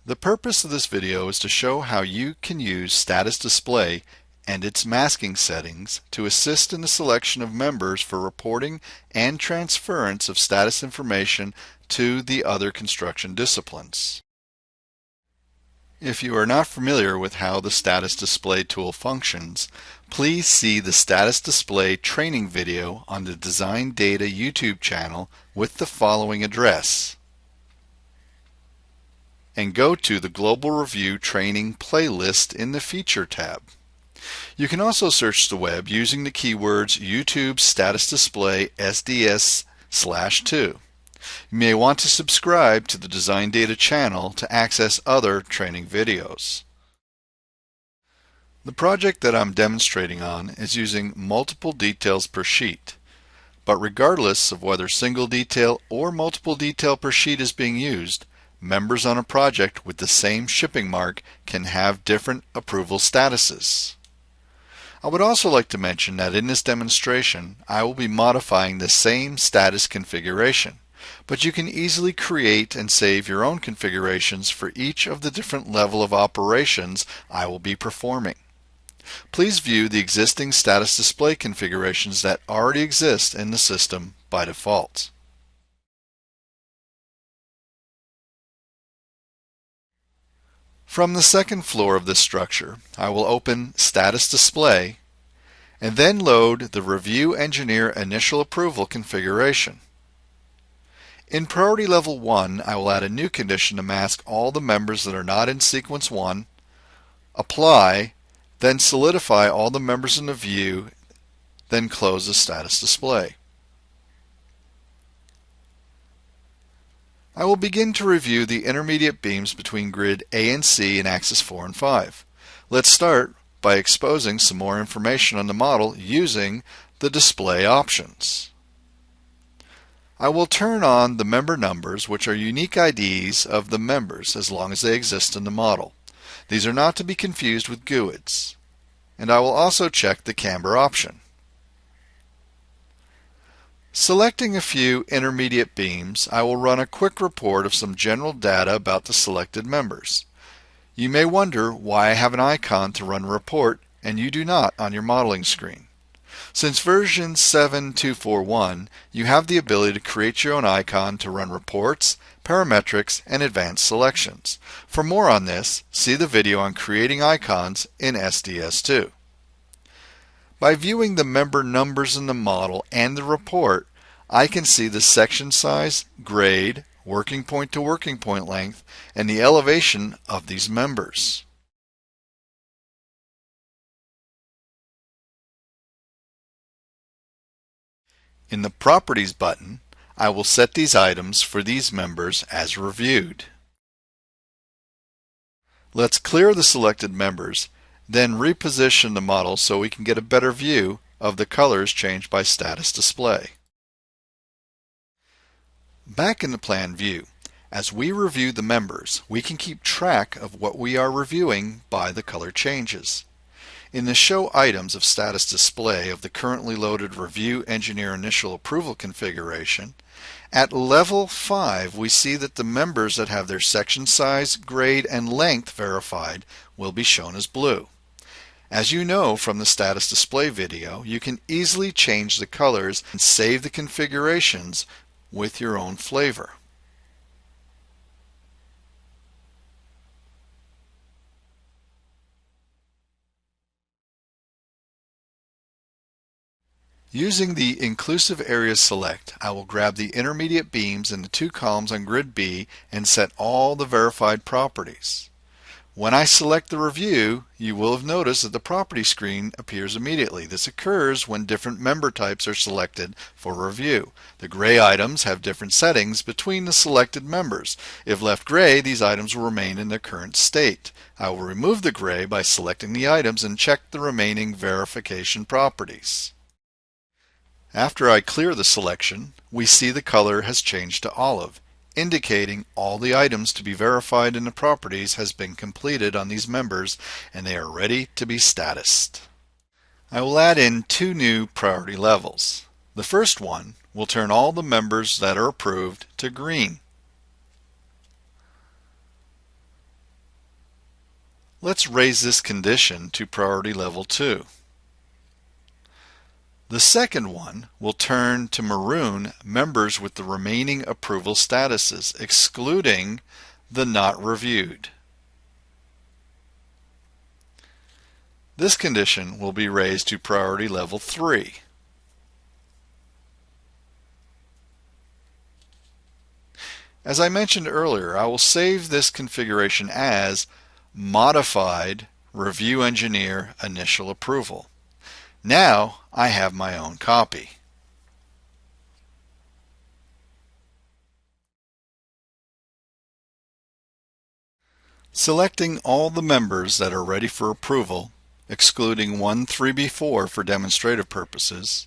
The purpose of this video is to show how you can use status display and its masking settings to assist in the selection of members for reporting and transference of status information to the other construction disciplines. If you are not familiar with how the status display tool functions, please see the status display training video on the Design Data YouTube channel with the following address, and go to the Global Review Training playlist in the Feature tab. You can also search the web using the keywords YouTube Status Display SDS/2. You may want to subscribe to the Design Data channel to access other training videos. The project that I'm demonstrating on is using multiple details per sheet, but regardless of whether single detail or multiple detail per sheet is being used, members on a project with the same shipping mark can have different approval statuses. I would also like to mention that in this demonstration I will be modifying the same status configuration, but you can easily create and save your own configurations for each of the different level of operations I will be performing. Please view the existing status display configurations that already exist in the system by default. From the second floor of this structure, I will open Status Display and then load the Review Engineer Initial Approval configuration. In Priority Level 1, I will add a new condition to mask all the members that are not in Sequence 1, apply, then solidify all the members in the view, then close the status display. I will begin to review the intermediate beams between grid A and C in axis 4 and 5. Let's start by exposing some more information on the model using the display options. I will turn on the member numbers, which are unique IDs of the members as long as they exist in the model. These are not to be confused with GUIDs. And I will also check the camber option. Selecting a few intermediate beams, I will run a quick report of some general data about the selected members. You may wonder why I have an icon to run a report and you do not on your modeling screen. Since version 7.241, you have the ability to create your own icon to run reports, parametrics, and advanced selections. For more on this, see the video on creating icons in SDS 2. By viewing the member numbers in the model and the report, I can see the section size, grade, working point to working point length, and the elevation of these members. In the Properties button, I will set these items for these members as reviewed. Let's clear the selected members, then reposition the model so we can get a better view of the colors changed by status display. Back in the plan view, as we review the members, we can keep track of what we are reviewing by the color changes. In the Show Items of Status Display of the currently loaded Review Engineer Initial Approval configuration, at Level 5 we see that the members that have their section size, grade, and length verified will be shown as blue. As you know from the status display video, you can easily change the colors and save the configurations with your own flavor. Using the Inclusive Area Select, I will grab the intermediate beams in the two columns on grid B and set all the verified properties. When I select the review, you will have noticed that the property screen appears immediately. This occurs when different member types are selected for review. The gray items have different settings between the selected members. If left gray, these items will remain in their current state. I will remove the gray by selecting the items and check the remaining verification properties. After I clear the selection, we see the color has changed to olive, indicating all the items to be verified in the properties has been completed on these members and they are ready to be statused. I will add in two new priority levels. The first one will turn all the members that are approved to green. Let's raise this condition to priority level 2. The second one will turn to maroon members with the remaining approval statuses, excluding the not reviewed. This condition will be raised to priority level 3. As I mentioned earlier, I will save this configuration as Modified Review Engineer Initial Approval. Now I have my own copy. Selecting all the members that are ready for approval, excluding 1-3B4 for demonstrative purposes,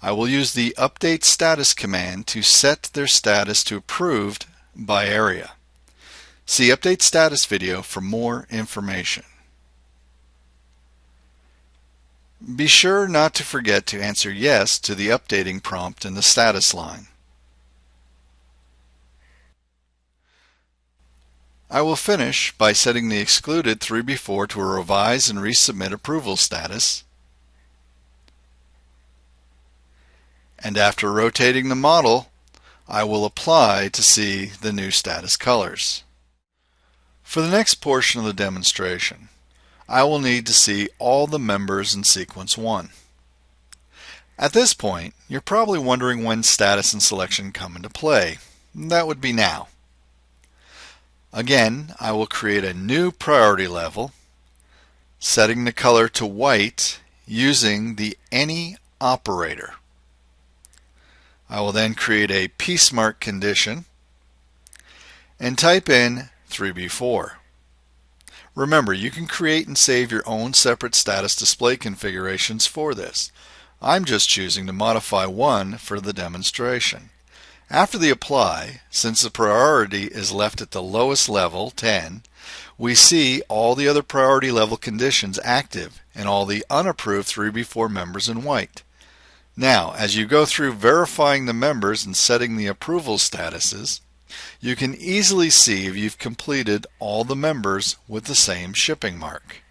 I will use the Update Status command to set their status to Approved by area. See Update Status video for more information. Be sure not to forget to answer yes to the updating prompt in the status line. I will finish by setting the excluded 3B4 to a Revise and Resubmit approval status. And after rotating the model, I will apply to see the new status colors. For the next portion of the demonstration, I will need to see all the members in sequence 1. At this point, you're probably wondering when status and selection come into play. That would be now. Again, I will create a new priority level, setting the color to white using the Any operator. I will then create a piece mark condition and type in 3B4. Remember, you can create and save your own separate status display configurations for this. I'm just choosing to modify one for the demonstration. After the apply, since the priority is left at the lowest level, 10, we see all the other priority level conditions active and all the unapproved 3B4 members in white. Now, as you go through verifying the members and setting the approval statuses, you can easily see if you've completed all the members with the same shipping mark.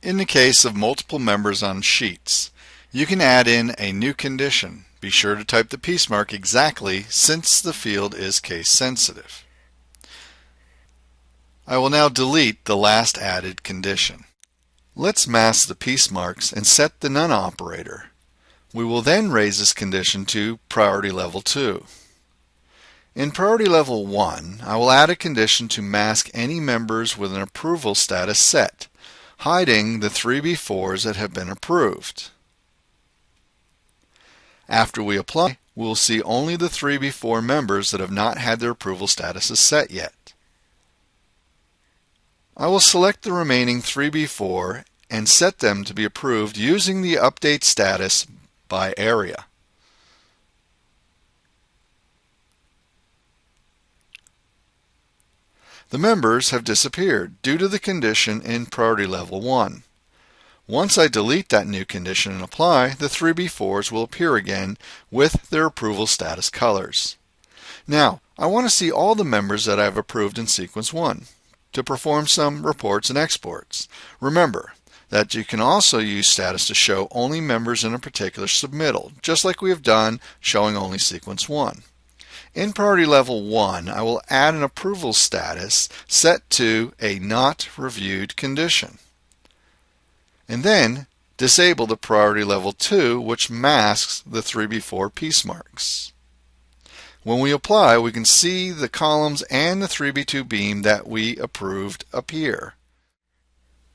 In the case of multiple members on sheets, you can add in a new condition. Be sure to type the piece mark exactly since the field is case sensitive. I will now delete the last added condition. Let's mask the piece marks and set the None operator. We will then raise this condition to priority level 2. In priority level 1, I will add a condition to mask any members with an approval status set, hiding the 3B4s that have been approved. After we apply, we will see only the 3B4 members that have not had their approval statuses set yet. I will select the remaining 3B4 and set them to be approved using the Update Status by area. The members have disappeared due to the condition in priority level 1. Once I delete that new condition and apply, the 3B4s will appear again with their approval status colors. Now, I want to see all the members that I have approved in sequence 1 to perform some reports and exports. Remember that you can also use status to show only members in a particular submittal, just like we have done showing only sequence 1. In priority level 1, I will add an approval status set to a Not Reviewed condition, and then disable the priority level 2, which masks the 3B4 piece marks. When we apply, we can see the columns and the 3B2 beam that we approved appear.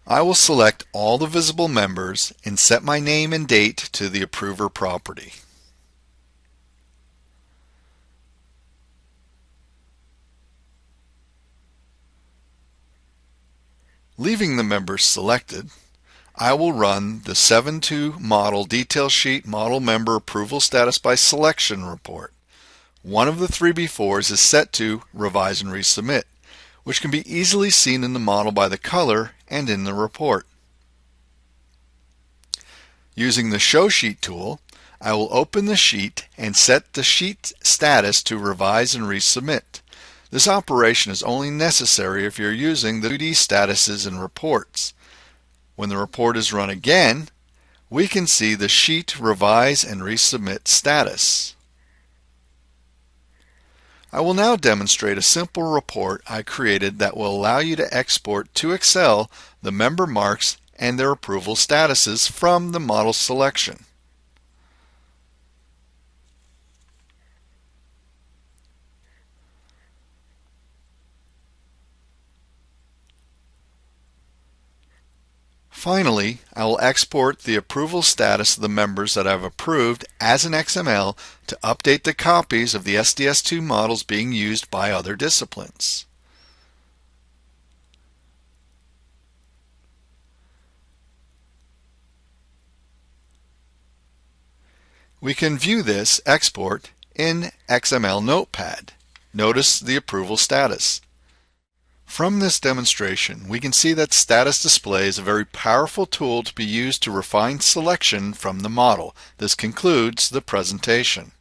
I will select all the visible members and set my name and date to the approver property. Leaving the members selected, I will run the 7.2 Model Detail Sheet Model Member Approval Status by Selection report. One of the 3B4s is set to Revise and Resubmit, which can be easily seen in the model by the color and in the report. Using the Show Sheet tool, I will open the sheet and set the sheet status to Revise and Resubmit. This operation is only necessary if you're using the 2D statuses and reports. When the report is run again, we can see the Sheet Revise and Resubmit status. I will now demonstrate a simple report I created that will allow you to export to Excel the member marks and their approval statuses from the model selection. Finally, I will export the approval status of the members that I've approved as an XML to update the copies of the SDS2 models being used by other disciplines. We can view this export in XML Notepad. Notice the approval status. From this demonstration, we can see that status display is a very powerful tool to be used to refine selection from the model. This concludes the presentation.